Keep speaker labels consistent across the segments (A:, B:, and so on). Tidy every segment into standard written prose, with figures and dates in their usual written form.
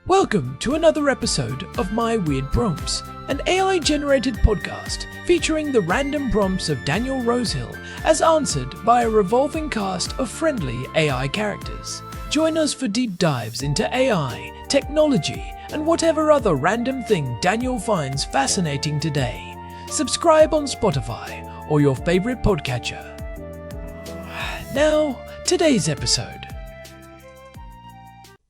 A: Welcome to another episode of My Weird Prompts, an AI-generated podcast featuring the random prompts of Daniel Rosehill as answered by a revolving cast of friendly AI characters. Join us for deep dives into AI, technology, and whatever other random thing Daniel finds fascinating today. Subscribe on Spotify or your favorite podcatcher. Now, today's episode.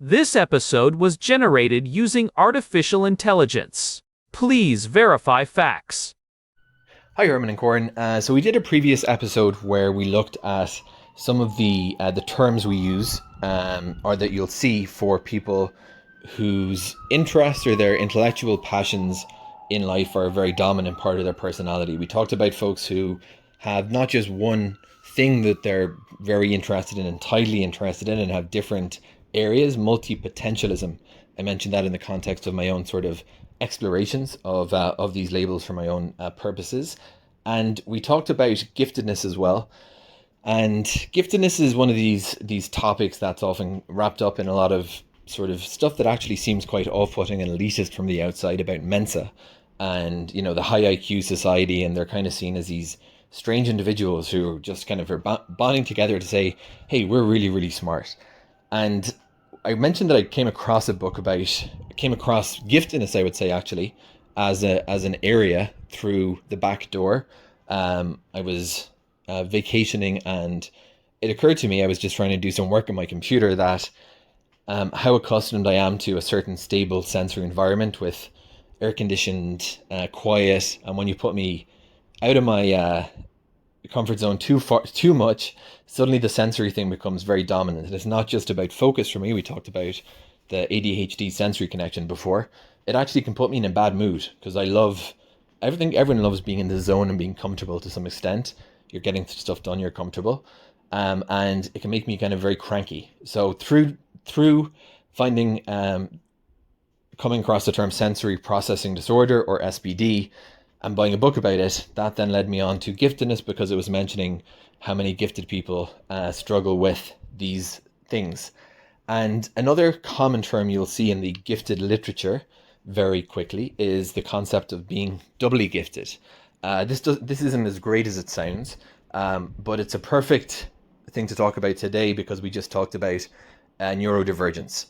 B: This episode was generated using artificial intelligence. Please verify facts.
C: Hi, Herman and Corin. So we did a previous episode where we looked at some of the terms we use, or that you'll see for people whose interests or their intellectual passions in life are a very dominant part of their personality. We talked about folks who have not just one thing that they're very interested in and tightly interested in and have different areas, multi-potentialism. I mentioned that in the context of my own sort of explorations of these labels for my own purposes. And we talked about giftedness as well. And giftedness is one of these topics that's often wrapped up in a lot of sort of stuff that actually seems quite off-putting and elitist from the outside about Mensa and, you know, the high IQ society, and they're kind of seen as these strange individuals who just kind of are bonding together to say, hey, we're really, really smart. And I mentioned that I came across giftedness, I would say, actually, as an area through the back door. I was vacationing, and it occurred to me, I was just trying to do some work on my computer, that how accustomed I am to a certain stable sensory environment with air-conditioned, quiet, and when you put me out of my comfort zone too much, suddenly the sensory thing becomes very dominant. And it's not just about focus for me. We talked about the ADHD sensory connection before. It actually can put me in a bad mood because I love everything. Everyone loves being in the zone and being comfortable to some extent. You're getting stuff done, you're comfortable. And it can make me kind of very cranky. So through finding, coming across the term sensory processing disorder, or SPD, and buying a book about it, that then led me on to giftedness, because it was mentioning how many gifted people struggle with these things. And another common term you'll see in the gifted literature very quickly is the concept of being doubly gifted. This isn't as great as it sounds, but it's a perfect thing to talk about today because we just talked about neurodivergence.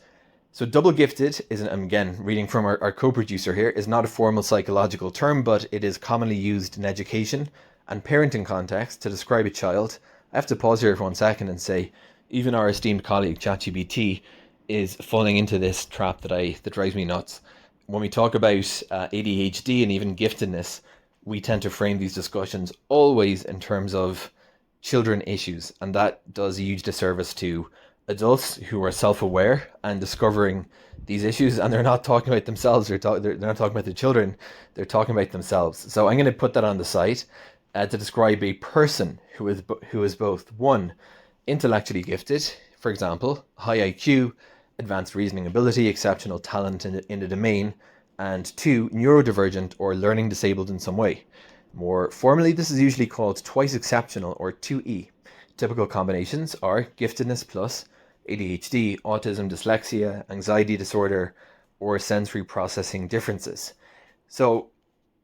C: So double gifted is, again, reading from our co-producer here, is not a formal psychological term, but it is commonly used in education and parenting context to describe a child. I have to pause here for 1 second and say, even our esteemed colleague ChatGPT is falling into this trap that drives me nuts. When we talk about ADHD and even giftedness, we tend to frame these discussions always in terms of children issues, and that does a huge disservice to adults who are self-aware and discovering these issues, and they're not talking about themselves, they're not talking about the children, they're talking about themselves. So I'm going to put that on the side to describe a person who is both, one, intellectually gifted, for example, high IQ, advanced reasoning ability, exceptional talent in the domain, and two, neurodivergent or learning disabled in some way. More formally, this is usually called twice exceptional, or 2E. Typical combinations are giftedness plus ADHD, autism, dyslexia, anxiety disorder, or sensory processing differences. So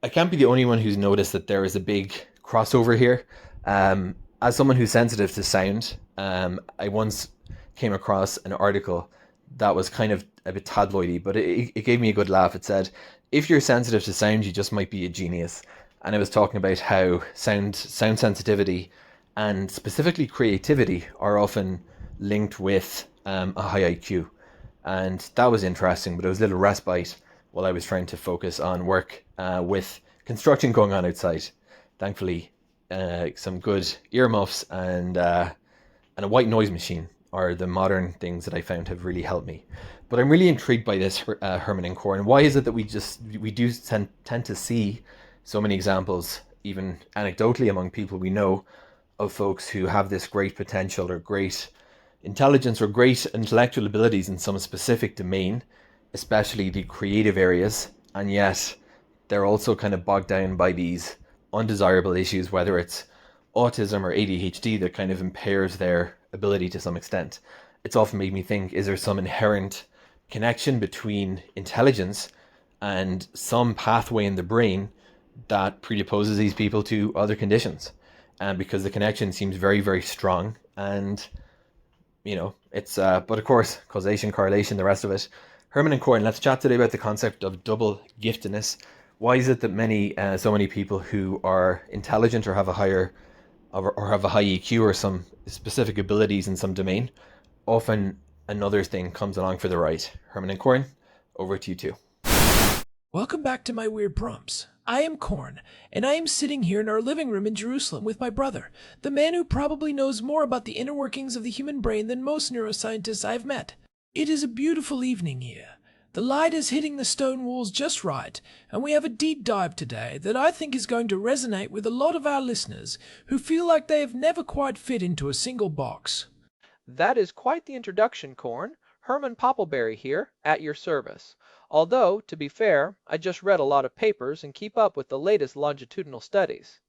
C: I can't be the only one who's noticed that there is a big crossover here. As someone who's sensitive to sound, I once came across an article that was kind of a bit tabloidy, but it gave me a good laugh. It said, if you're sensitive to sound, you just might be a genius. And it was talking about how sound sensitivity and specifically creativity are often linked with a high IQ. And that was interesting, but it was a little respite while I was trying to focus on work with construction going on outside. Thankfully, some good earmuffs and a white noise machine are the modern things that I found have really helped me. But I'm really intrigued by this, Herman and Corin. Why is it that we do tend to see so many examples, even anecdotally among people we know, of folks who have this great potential or great intelligence or great intellectual abilities in some specific domain, especially the creative areas, and yet they're also kind of bogged down by these undesirable issues, whether it's autism or ADHD, that kind of impairs their ability to some extent. It's often made me think, is there some inherent connection between intelligence and some pathway in the brain that predisposes these people to other conditions. And because the connection seems very, very strong, and it's but of course, causation, correlation, the rest of it. Herman and Corin, let's chat today about the concept of double giftedness. Why is it that so many people who are intelligent or have a high EQ or some specific abilities in some domain, often another thing comes along for the right? Herman and Corin, over to you two.
A: Welcome back to my weird prompts. I am Korn, and I am sitting here in our living room in Jerusalem with my brother, the man who probably knows more about the inner workings of the human brain than most neuroscientists I've met. It is a beautiful evening here. The light is hitting the stone walls just right, and we have a deep dive today that I think is going to resonate with a lot of our listeners who feel like they have never quite fit into a single box.
D: That is quite the introduction, Korn. Herman Poppleberry here, at your service. Although, to be fair, I just read a lot of papers and keep up with the latest longitudinal studies.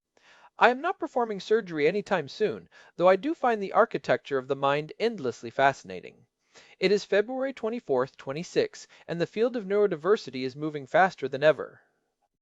D: I am not performing surgery anytime soon, though I do find the architecture of the mind endlessly fascinating. It is February 24th, 26, and the field of neurodiversity is moving faster than ever.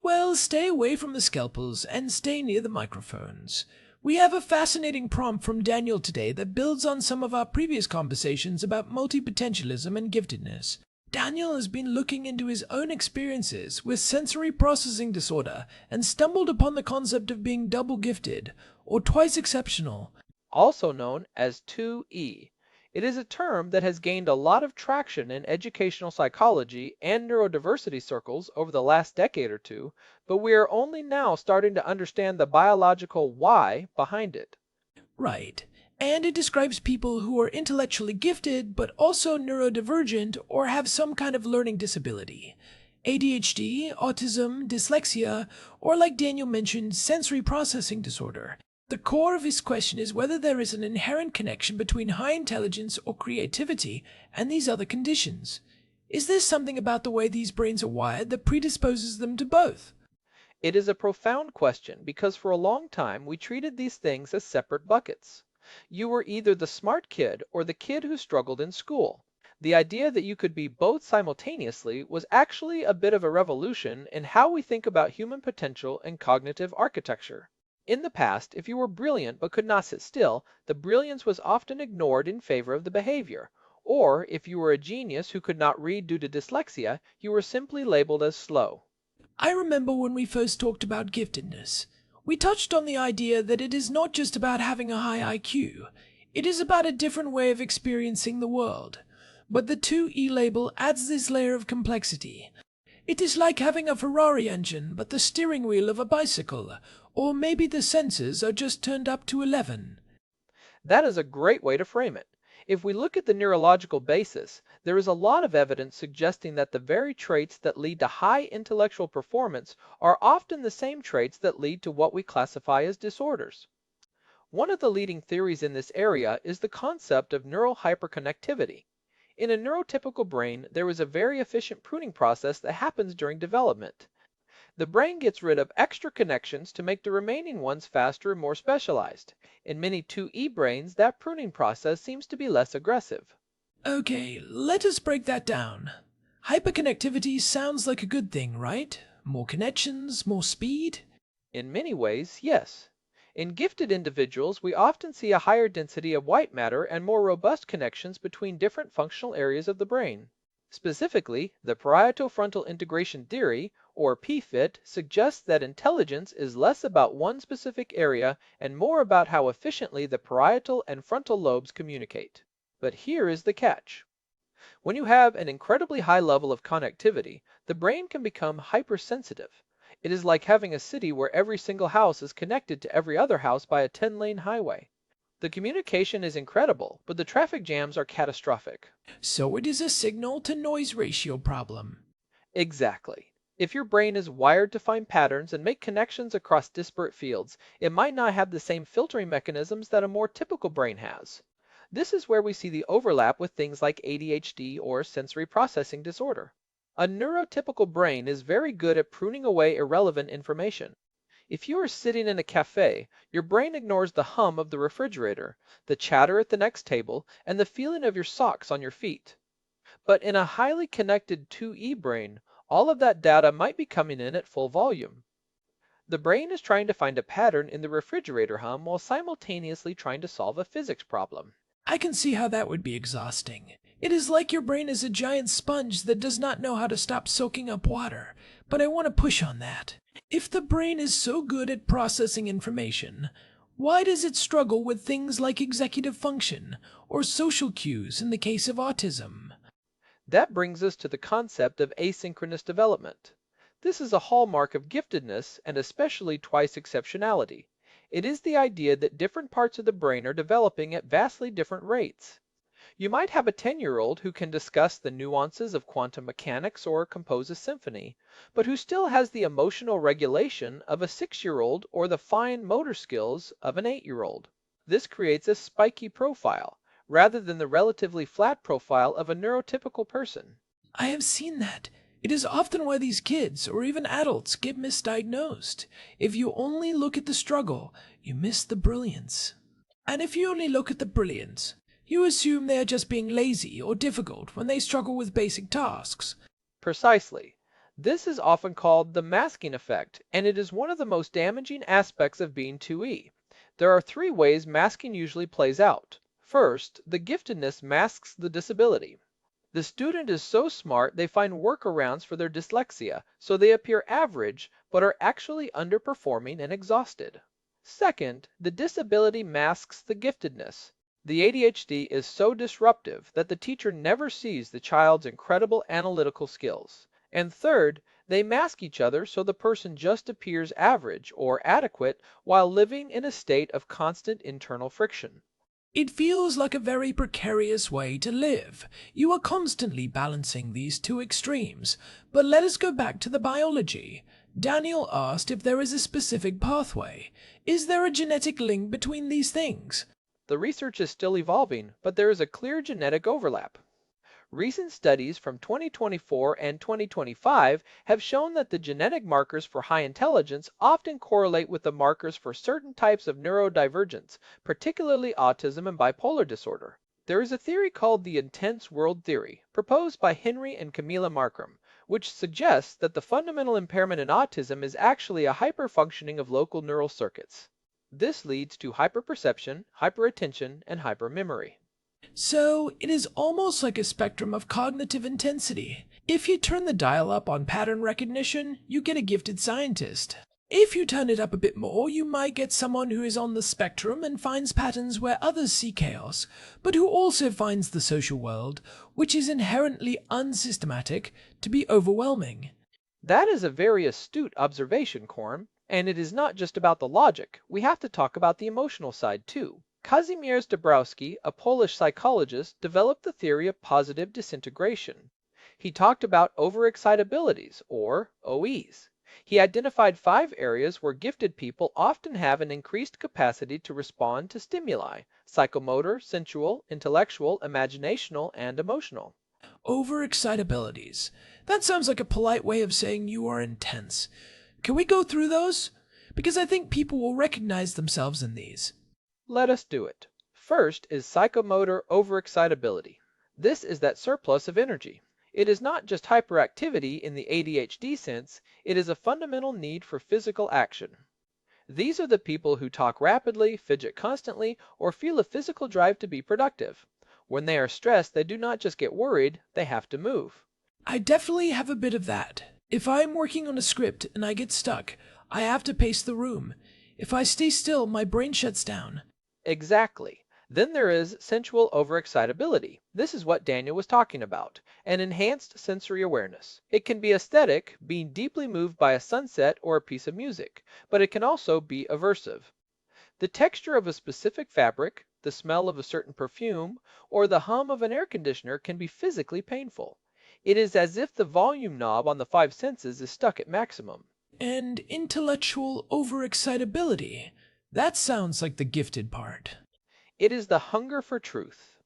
A: Well, stay away from the scalpels and stay near the microphones. We have a fascinating prompt from Daniel today that builds on some of our previous conversations about multipotentialism and giftedness. Daniel has been looking into his own experiences with sensory processing disorder and stumbled upon the concept of being double gifted, or twice exceptional.
D: Also known as 2E. It is a term that has gained a lot of traction in educational psychology and neurodiversity circles over the last decade or two, but we are only now starting to understand the biological why behind it.
A: Right. And it describes people who are intellectually gifted but also neurodivergent or have some kind of learning disability. ADHD, autism, dyslexia, or like Daniel mentioned, sensory processing disorder. The core of his question is whether there is an inherent connection between high intelligence or creativity and these other conditions. Is there something about the way these brains are wired that predisposes them to both?
D: It is a profound question because for a long time we treated these things as separate buckets. You were either the smart kid or the kid who struggled in school. The idea that you could be both simultaneously was actually a bit of a revolution in how we think about human potential and cognitive architecture. In the past, if you were brilliant but could not sit still, the brilliance was often ignored in favor of the behavior. Or, if you were a genius who could not read due to dyslexia, you were simply labeled as slow.
A: I remember when we first talked about giftedness. We touched on the idea that it is not just about having a high IQ. It is about a different way of experiencing the world. But the 2E label adds this layer of complexity. It is like having a Ferrari engine but the steering wheel of a bicycle, or maybe the sensors are just turned up to 11.
D: That is a great way to frame it. If we look at the neurological basis, there is a lot of evidence suggesting that the very traits that lead to high intellectual performance are often the same traits that lead to what we classify as disorders. One of the leading theories in this area is the concept of neural hyperconnectivity. In a neurotypical brain, there is a very efficient pruning process that happens during development. The brain gets rid of extra connections to make the remaining ones faster and more specialized. In many 2E brains, that pruning process seems to be less aggressive.
A: Okay, let us break that down. Hyperconnectivity sounds like a good thing, right? More connections, more speed?
D: In many ways, yes. In gifted individuals, we often see a higher density of white matter and more robust connections between different functional areas of the brain. Specifically, the parieto-frontal integration theory, or PFIT, suggests that intelligence is less about one specific area and more about how efficiently the parietal and frontal lobes communicate. But here is the catch. When you have an incredibly high level of connectivity, the brain can become hypersensitive. It is like having a city where every single house is connected to every other house by a 10-lane highway. The communication is incredible, but the traffic jams are catastrophic.
A: So it is a signal-to-noise ratio problem.
D: Exactly. If your brain is wired to find patterns and make connections across disparate fields, it might not have the same filtering mechanisms that a more typical brain has. This is where we see the overlap with things like ADHD or sensory processing disorder. A neurotypical brain is very good at pruning away irrelevant information. If you are sitting in a cafe, your brain ignores the hum of the refrigerator, the chatter at the next table, and the feeling of your socks on your feet. But in a highly connected 2E brain, all of that data might be coming in at full volume. The brain is trying to find a pattern in the refrigerator hum while simultaneously trying to solve a physics problem.
A: I can see how that would be exhausting. It is like your brain is a giant sponge that does not know how to stop soaking up water, but I want to push on that. If the brain is so good at processing information, why does it struggle with things like executive function or social cues in the case of autism?
D: That brings us to the concept of asynchronous development. This is a hallmark of giftedness and especially twice exceptionality. It is the idea that different parts of the brain are developing at vastly different rates. You might have a 10-year-old who can discuss the nuances of quantum mechanics or compose a symphony, but who still has the emotional regulation of a 6-year-old or the fine motor skills of an 8-year-old. This creates a spiky profile, rather than the relatively flat profile of a neurotypical person.
A: I have seen that. It is often why these kids, or even adults, get misdiagnosed. If you only look at the struggle, you miss the brilliance. And if you only look at the brilliance, you assume they are just being lazy or difficult when they struggle with basic tasks.
D: Precisely. This is often called the masking effect, and it is one of the most damaging aspects of being 2E. There are three ways masking usually plays out. First, the giftedness masks the disability. The student is so smart they find workarounds for their dyslexia, so they appear average but are actually underperforming and exhausted. Second, the disability masks the giftedness. The ADHD is so disruptive that the teacher never sees the child's incredible analytical skills. And third, they mask each other so the person just appears average or adequate while living in a state of constant internal friction.
A: It feels like a very precarious way to live. You are constantly balancing these two extremes. But let us go back to the biology. Daniel asked if there is a specific pathway. Is there a genetic link between these things?
D: The research is still evolving, but there is a clear genetic overlap. Recent studies from 2024 and 2025 have shown that the genetic markers for high intelligence often correlate with the markers for certain types of neurodivergence, particularly autism and bipolar disorder. There is a theory called the intense world theory, proposed by Henry and Camila Markram, which suggests that the fundamental impairment in autism is actually a hyperfunctioning of local neural circuits. This leads to hyperperception, hyperattention, and hypermemory.
A: So, it is almost like a spectrum of cognitive intensity. If you turn the dial up on pattern recognition, you get a gifted scientist. If you turn it up a bit more, you might get someone who is on the spectrum and finds patterns where others see chaos, but who also finds the social world, which is inherently unsystematic, to be overwhelming.
D: That is a very astute observation, Corm, and it is not just about the logic. We have to talk about the emotional side too. Kazimierz Dabrowski, a Polish psychologist, developed the theory of positive disintegration. He talked about overexcitabilities, or OEs. He identified 5 areas where gifted people often have an increased capacity to respond to stimuli: psychomotor, sensual, intellectual, imaginational, and emotional.
A: Overexcitabilities. That sounds like a polite way of saying you are intense. Can we go through those? Because I think people will recognize themselves in these.
D: Let us do it. First is psychomotor overexcitability. This is that surplus of energy. It is not just hyperactivity in the ADHD sense, it is a fundamental need for physical action. These are the people who talk rapidly, fidget constantly, or feel a physical drive to be productive. When they are stressed, they do not just get worried, they have to move.
A: I definitely have a bit of that. If I am working on a script and I get stuck, I have to pace the room. If I stay still, my brain shuts down.
D: Exactly. Then there is sensual overexcitability. This is what Daniel was talking about, an enhanced sensory awareness. It can be aesthetic, being deeply moved by a sunset or a piece of music, but it can also be aversive. The texture of a specific fabric, the smell of a certain perfume, or the hum of an air conditioner can be physically painful. It is as if the volume knob on the 5 senses is stuck at maximum.
A: And intellectual overexcitability. That sounds like the gifted part.
D: It is the hunger for truth.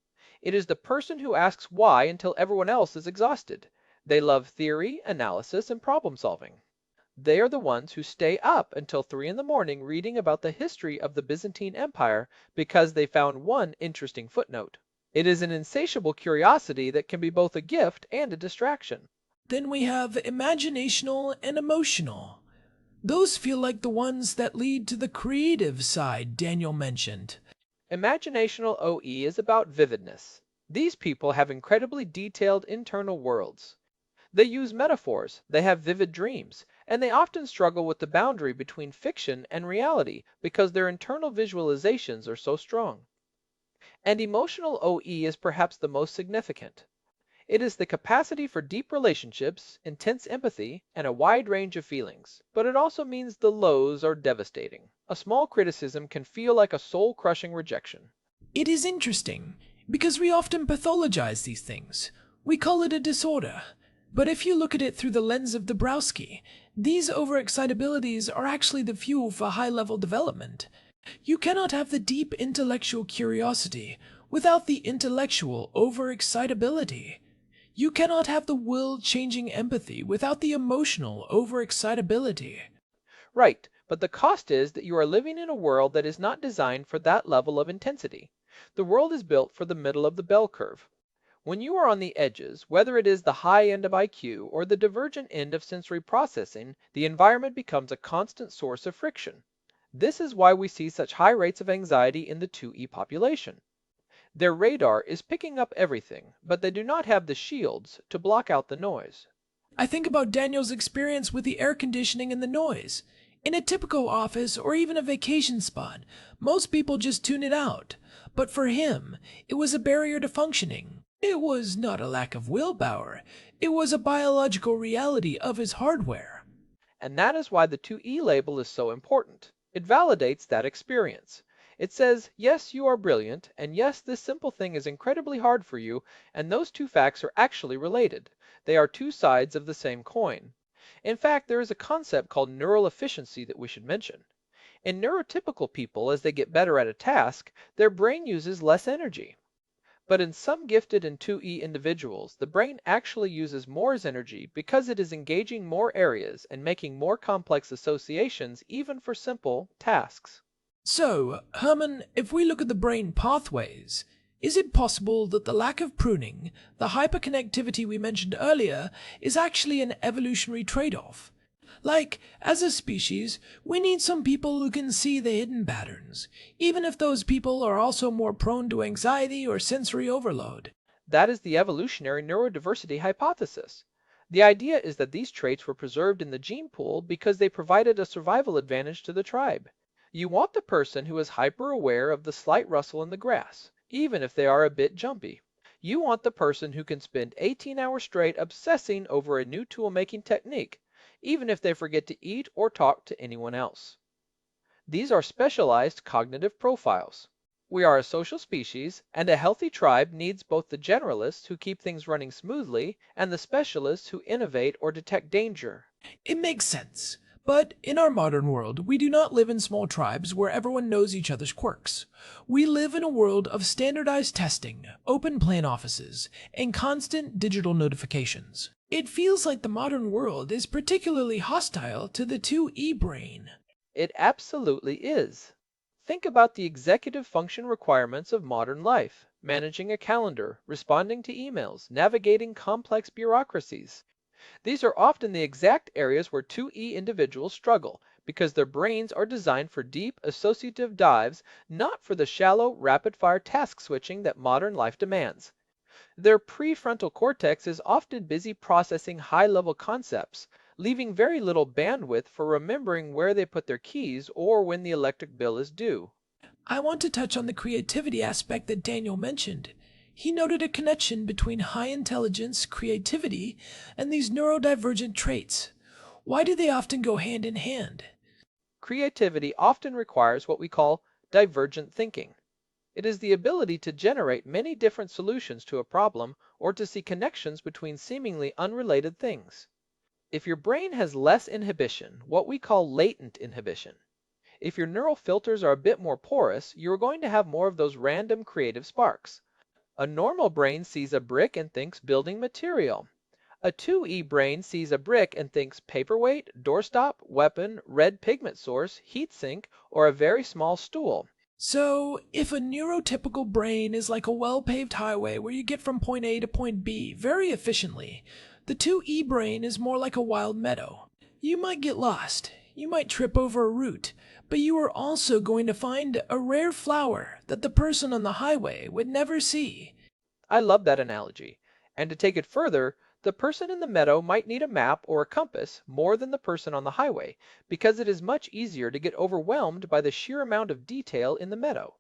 D: It is the person who asks why until everyone else is exhausted. They love theory, analysis, and problem solving. They are the ones who stay up until 3 in the morning reading about the history of the Byzantine Empire because they found one interesting footnote. It is an insatiable curiosity that can be both a gift and a distraction.
A: Then we have imaginational and emotional. Those feel like the ones that lead to the creative side Daniel mentioned.
D: Imaginational OE is about vividness. These people have incredibly detailed internal worlds. They use metaphors, they have vivid dreams, and they often struggle with the boundary between fiction and reality because their internal visualizations are so strong. And emotional OE is perhaps the most significant. It is the capacity for deep relationships, intense empathy, and a wide range of feelings. But it also means the lows are devastating. A small criticism can feel like a soul-crushing rejection.
A: It is interesting, because we often pathologize these things. We call it a disorder. But if you look at it through the lens of Dabrowski, these overexcitabilities are actually the fuel for high-level development. You cannot have the deep intellectual curiosity without the intellectual overexcitability. You cannot have the world-changing empathy without the emotional overexcitability.
D: Right, but the cost is that you are living in a world that is not designed for that level of intensity. The world is built for the middle of the bell curve. When you are on the edges, whether it is the high end of IQ or the divergent end of sensory processing, the environment becomes a constant source of friction. This is why we see such high rates of anxiety in the 2E population. Their radar is picking up everything, but they do not have the shields to block out the noise.
A: I think about Daniel's experience with the air conditioning and the noise. In a typical office or even a vacation spot, most people just tune it out. But for him, it was a barrier to functioning. It was not a lack of willpower. It was a biological reality of his hardware.
D: And that is why the 2E label is so important. It validates that experience. It says, yes, you are brilliant, and yes, this simple thing is incredibly hard for you, and those two facts are actually related. They are two sides of the same coin. In fact, there is a concept called neural efficiency that we should mention. In neurotypical people, as they get better at a task, their brain uses less energy. But in some gifted and 2E individuals, the brain actually uses more energy because it is engaging more areas and making more complex associations even for simple tasks.
A: So, Herman, if we look at the brain pathways, is it possible that the lack of pruning, the hyperconnectivity we mentioned earlier, is actually an evolutionary trade-off? Like, as a species, we need some people who can see the hidden patterns, even if those people are also more prone to anxiety or sensory overload.
D: That is the evolutionary neurodiversity hypothesis. The idea is that these traits were preserved in the gene pool because they provided a survival advantage to the tribe. You want the person who is hyper-aware of the slight rustle in the grass, even if they are a bit jumpy. You want the person who can spend 18 hours straight obsessing over a new tool-making technique, even if they forget to eat or talk to anyone else. These are specialized cognitive profiles. We are a social species, and a healthy tribe needs both the generalists who keep things running smoothly and the specialists who innovate or detect danger.
A: It makes sense. But in our modern world, we do not live in small tribes where everyone knows each other's quirks. We live in a world of standardized testing, open plan offices, and constant digital notifications. It feels like the modern world is particularly hostile to the 2E brain.
D: It absolutely is. Think about the executive function requirements of modern life: managing a calendar, responding to emails, navigating complex bureaucracies. These are often the exact areas where 2E individuals struggle because their brains are designed for deep associative dives, not for the shallow, rapid-fire task switching that modern life demands. Their prefrontal cortex is often busy processing high-level concepts, leaving very little bandwidth for remembering where they put their keys or when the electric bill is due.
A: I want to touch on the creativity aspect that Daniel mentioned. He noted a connection between high intelligence, creativity, and these neurodivergent traits. Why do they often go hand in hand?
D: Creativity often requires what we call divergent thinking. It is the ability to generate many different solutions to a problem or to see connections between seemingly unrelated things. If your brain has less inhibition, what we call latent inhibition, if your neural filters are a bit more porous, you're going to have more of those random creative sparks. A normal brain sees a brick and thinks building material. A 2E brain sees a brick and thinks paperweight, doorstop, weapon, red pigment source, heat sink, or a very small stool.
A: So, if a neurotypical brain is like a well-paved highway where you get from point A to point B very efficiently, the 2E brain is more like a wild meadow. You might get lost, you might trip over a root, but you are also going to find a rare flower that the person on the highway would never see.
D: I love that analogy. And to take it further, the person in the meadow might need a map or a compass more than the person on the highway, because it is much easier to get overwhelmed by the sheer amount of detail in the meadow.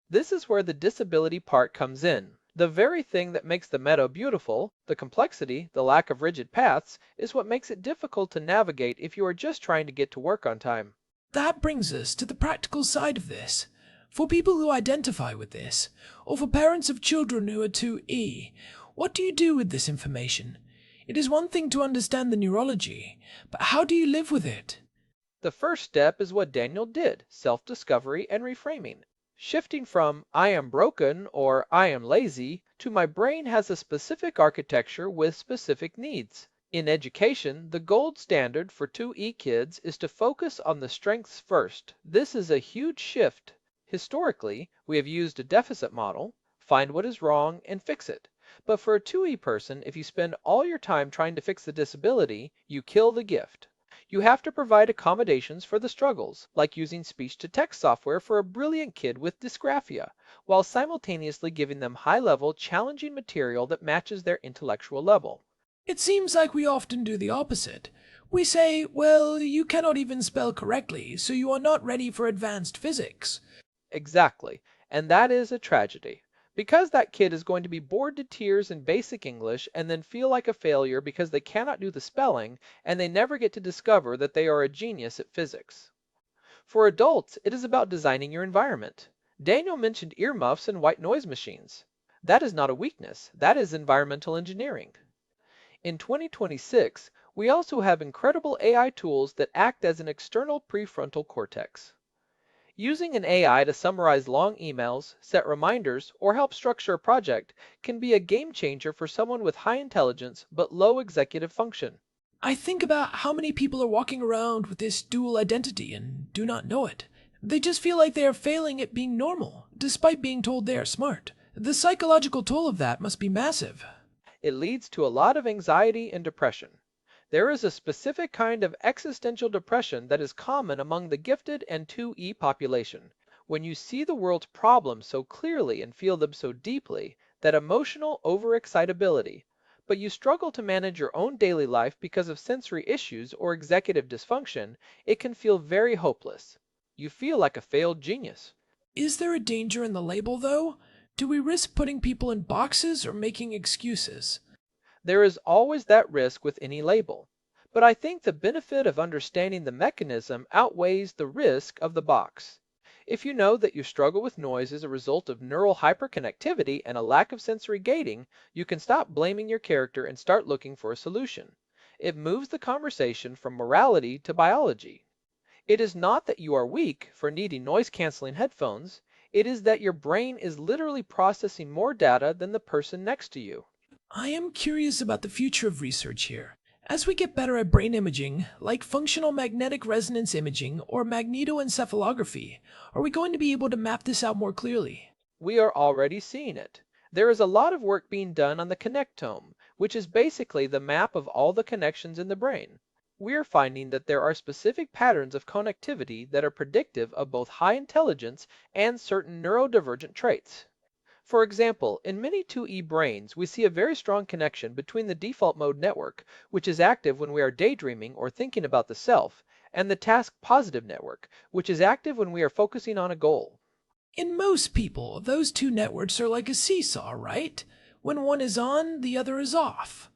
D: This is where the disability part comes in. The very thing that makes the meadow beautiful, the complexity, the lack of rigid paths, is what makes it difficult to navigate if you are just trying to get to work on time.
A: That brings us to the practical side of this. For people who identify with this, or for parents of children who are 2E, what do you do with this information? It is one thing to understand the neurology, but how do you live with it?
D: The first step is what Daniel did, self-discovery and reframing. Shifting from I am broken or I am lazy to my brain has a specific architecture with specific needs. In education, the gold standard for 2E kids is to focus on the strengths first. This is a huge shift. Historically, we have used a deficit model, find what is wrong and fix it. But for a 2E person, if you spend all your time trying to fix the disability, you kill the gift. You have to provide accommodations for the struggles, like using speech-to-text software for a brilliant kid with dysgraphia, while simultaneously giving them high-level, challenging material that matches their intellectual level.
A: It seems like we often do the opposite. We say, well, you cannot even spell correctly, so you are not ready for advanced physics.
D: Exactly, and that is a tragedy. Because that kid is going to be bored to tears in basic English and then feel like a failure because they cannot do the spelling and they never get to discover that they are a genius at physics. For adults, it is about designing your environment. Daniel mentioned earmuffs and white noise machines. That is not a weakness, that is environmental engineering. In 2026, we also have incredible AI tools that act as an external prefrontal cortex. Using an AI to summarize long emails, set reminders, or help structure a project can be a game changer for someone with high intelligence but low executive function.
A: I think about how many people are walking around with this dual identity and do not know it. They just feel like they are failing at being normal, despite being told they are smart. The psychological toll of that must be massive.
D: It leads to a lot of anxiety and depression. There is a specific kind of existential depression that is common among the gifted and 2E population. When you see the world's problems so clearly and feel them so deeply, that emotional overexcitability, but you struggle to manage your own daily life because of sensory issues or executive dysfunction, it can feel very hopeless. You feel like a failed genius.
A: Is there a danger in the label, though? Do we risk putting people in boxes or making excuses?
D: There is always that risk with any label, but I think the benefit of understanding the mechanism outweighs the risk of the box. If you know that you struggle with noise as a result of neural hyperconnectivity and a lack of sensory gating, you can stop blaming your character and start looking for a solution. It moves the conversation from morality to biology. It is not that you are weak for needing noise-canceling headphones, it is that your brain is literally processing more data than the person next to you.
A: I am curious about the future of research here. As we get better at brain imaging, like functional magnetic resonance imaging or magnetoencephalography, are we going to be able to map this out more clearly?
D: We are already seeing it. There is a lot of work being done on the connectome, which is basically the map of all the connections in the brain. We are finding that there are specific patterns of connectivity that are predictive of both high intelligence and certain neurodivergent traits. For example, in many 2E brains, we see a very strong connection between the default mode network, which is active when we are daydreaming or thinking about the self, and the task positive network, which is active when we are focusing on a goal.
A: In most people, those two networks are like a seesaw, right? When one is on, the other is off.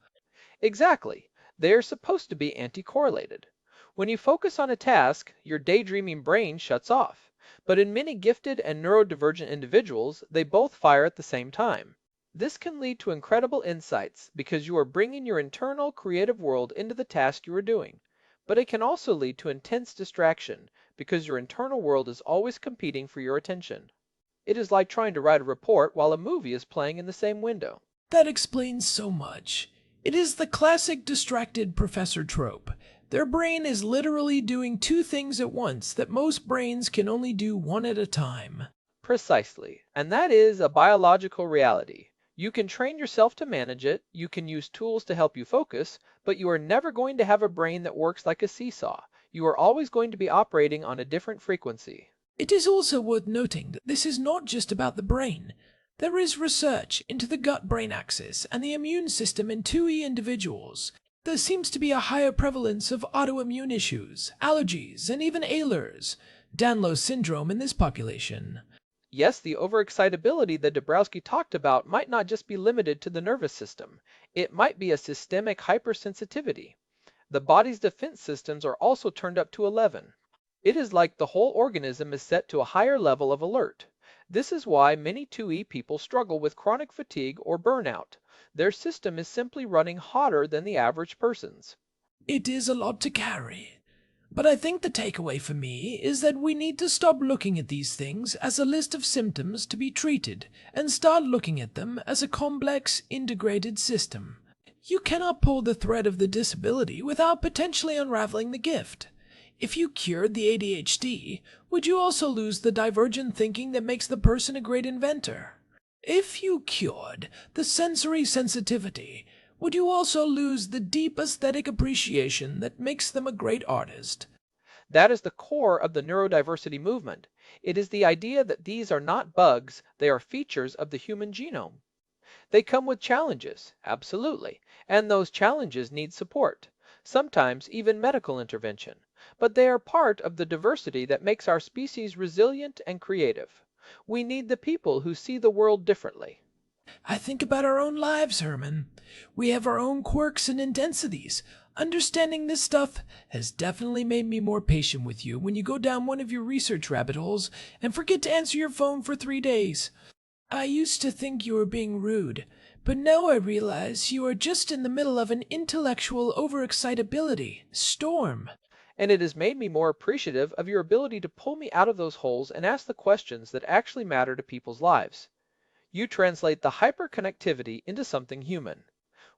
D: Exactly. They are supposed to be anti-correlated. When you focus on a task, your daydreaming brain shuts off. But in many gifted and neurodivergent individuals, they both fire at the same time. This can lead to incredible insights because you are bringing your internal creative world into the task you are doing. But it can also lead to intense distraction because your internal world is always competing for your attention. It is like trying to write a report while a movie is playing in the same window.
A: That explains so much. It is the classic distracted professor trope. Their brain is literally doing two things at once that most brains can only do one at a time.
D: Precisely. And that is a biological reality. You can train yourself to manage it, you can use tools to help you focus, but you are never going to have a brain that works like a seesaw. You are always going to be operating on a different frequency.
A: It is also worth noting that this is not just about the brain. There is research into the gut-brain axis and the immune system in 2E individuals. There seems to be a higher prevalence of autoimmune issues, allergies, and even Ehlers, Danlos syndrome in this population.
D: Yes, the overexcitability that Dabrowski talked about might not just be limited to the nervous system. It might be a systemic hypersensitivity. The body's defense systems are also turned up to 11. It is like the whole organism is set to a higher level of alert. This is why many 2E people struggle with chronic fatigue or burnout. Their system is simply running hotter than the average person's.
A: It is a lot to carry. But I think the takeaway for me is that we need to stop looking at these things as a list of symptoms to be treated and start looking at them as a complex, integrated system. You cannot pull the thread of the disability without potentially unraveling the gift. If you cured the ADHD, would you also lose the divergent thinking that makes the person a great inventor? If you cured the sensory sensitivity, would you also lose the deep aesthetic appreciation that makes them a great artist?
D: That is the core of the neurodiversity movement. It is the idea that these are not bugs, they are features of the human genome. They come with challenges, absolutely, and those challenges need support, sometimes even medical intervention, but they are part of the diversity that makes our species resilient and creative. We need the people who see the world differently.
A: I think about our own lives, Herman. We have our own quirks and intensities. Understanding this stuff has definitely made me more patient with you when you go down one of your research rabbit holes and forget to answer your phone for 3 days. I used to think you were being rude, but now I realize you are just in the middle of an intellectual overexcitability storm.
D: And it has made me more appreciative of your ability to pull me out of those holes and ask the questions that actually matter to people's lives. You translate the hyperconnectivity into something human.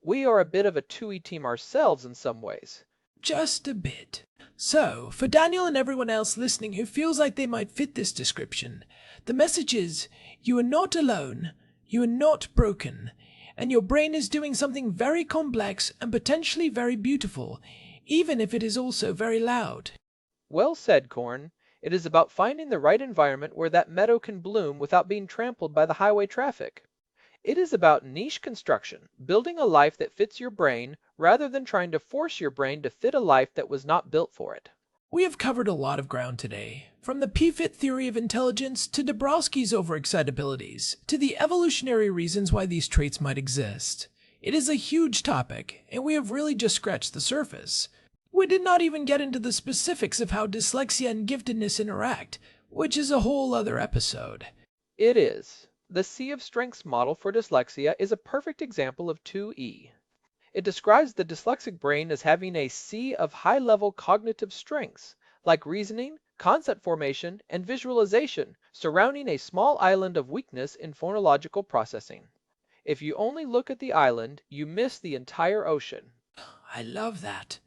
D: We are a bit of a 2E team ourselves in some ways.
A: Just a bit. So, for Daniel and everyone else listening who feels like they might fit this description, the message is, you are not alone, you are not broken, and your brain is doing something very complex and potentially very beautiful, even if it is also very loud.
D: Well said, Corn. It is about finding the right environment where that meadow can bloom without being trampled by the highway traffic. It is about niche construction, building a life that fits your brain rather than trying to force your brain to fit a life that was not built for it.
A: We have covered a lot of ground today, from the P-fit theory of intelligence to Dabrowski's overexcitabilities, to the evolutionary reasons why these traits might exist. It is a huge topic, and we have really just scratched the surface. We did not even get into the specifics of how dyslexia and giftedness interact, which is a whole other episode.
D: It is. The Sea of Strengths model for dyslexia is a perfect example of 2E. It describes the dyslexic brain as having a sea of high-level cognitive strengths, like reasoning, concept formation, and visualization, surrounding a small island of weakness in phonological processing. If you only look at the island, you miss the entire ocean.
A: I love that.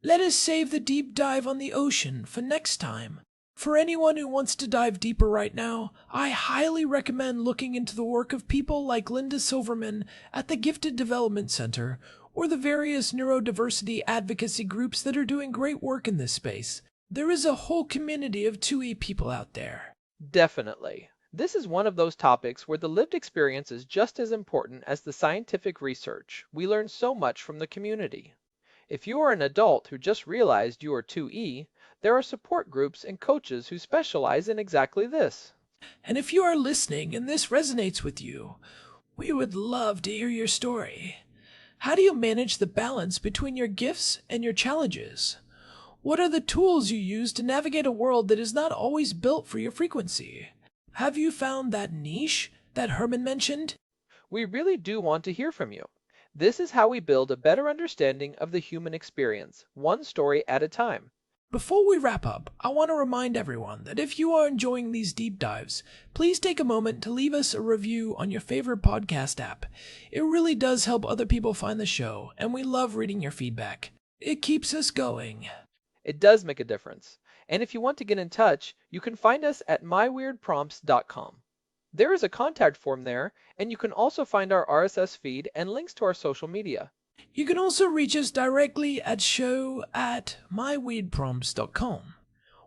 A: Let us save the deep dive on the ocean for next time. For anyone who wants to dive deeper right now, I highly recommend looking into the work of people like Linda Silverman at the Gifted Development Center, or the various neurodiversity advocacy groups that are doing great work in this space. There is a whole community of 2E people out there.
D: Definitely. This is one of those topics where the lived experience is just as important as the scientific research. We learn so much from the community. If you are an adult who just realized you are 2E, there are support groups and coaches who specialize in exactly this.
A: And if you are listening and this resonates with you, we would love to hear your story. How do you manage the balance between your gifts and your challenges? What are the tools you use to navigate a world that is not always built for your frequency? Have you found that niche that Herman mentioned?
D: We really do want to hear from you. This is how we build a better understanding of the human experience, one story at a time.
A: Before we wrap up, I want to remind everyone that if you are enjoying these deep dives, please take a moment to leave us a review on your favorite podcast app. It really does help other people find the show, and we love reading your feedback. It keeps us going.
D: It does make a difference. And if you want to get in touch, you can find us at myweirdprompts.com. There is a contact form there, and you can also find our RSS feed and links to our social media.
A: You can also reach us directly at show@myweirdprompts.com.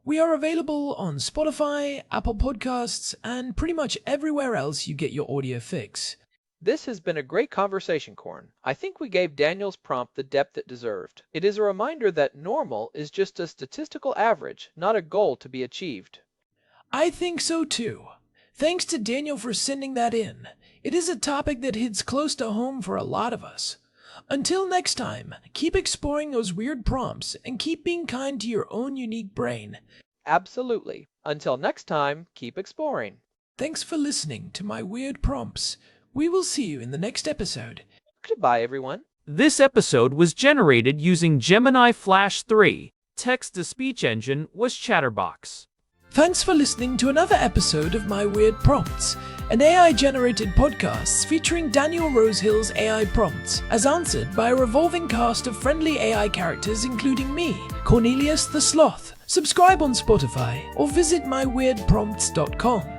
A: We are available on Spotify, Apple Podcasts, and pretty much everywhere else you get your audio fix.
D: This has been a great conversation, Corn. I think we gave Daniel's prompt the depth it deserved. It is a reminder that normal is just a statistical average, not a goal to be achieved.
A: I think so too. Thanks to Daniel for sending that in. It is a topic that hits close to home for a lot of us. Until next time, keep exploring those weird prompts and keep being kind to your own unique brain.
D: Absolutely. Until next time, keep exploring.
A: Thanks for listening to my weird prompts. We will see you in the next episode.
D: Goodbye, everyone.
B: This episode was generated using Gemini Flash 3. Text-to-speech engine was Chatterbox.
A: Thanks for listening to another episode of My Weird Prompts, an AI-generated podcast featuring Daniel Rosehill's AI prompts, as answered by a revolving cast of friendly AI characters including me, Cornelius the Sloth. Subscribe on Spotify or visit myweirdprompts.com.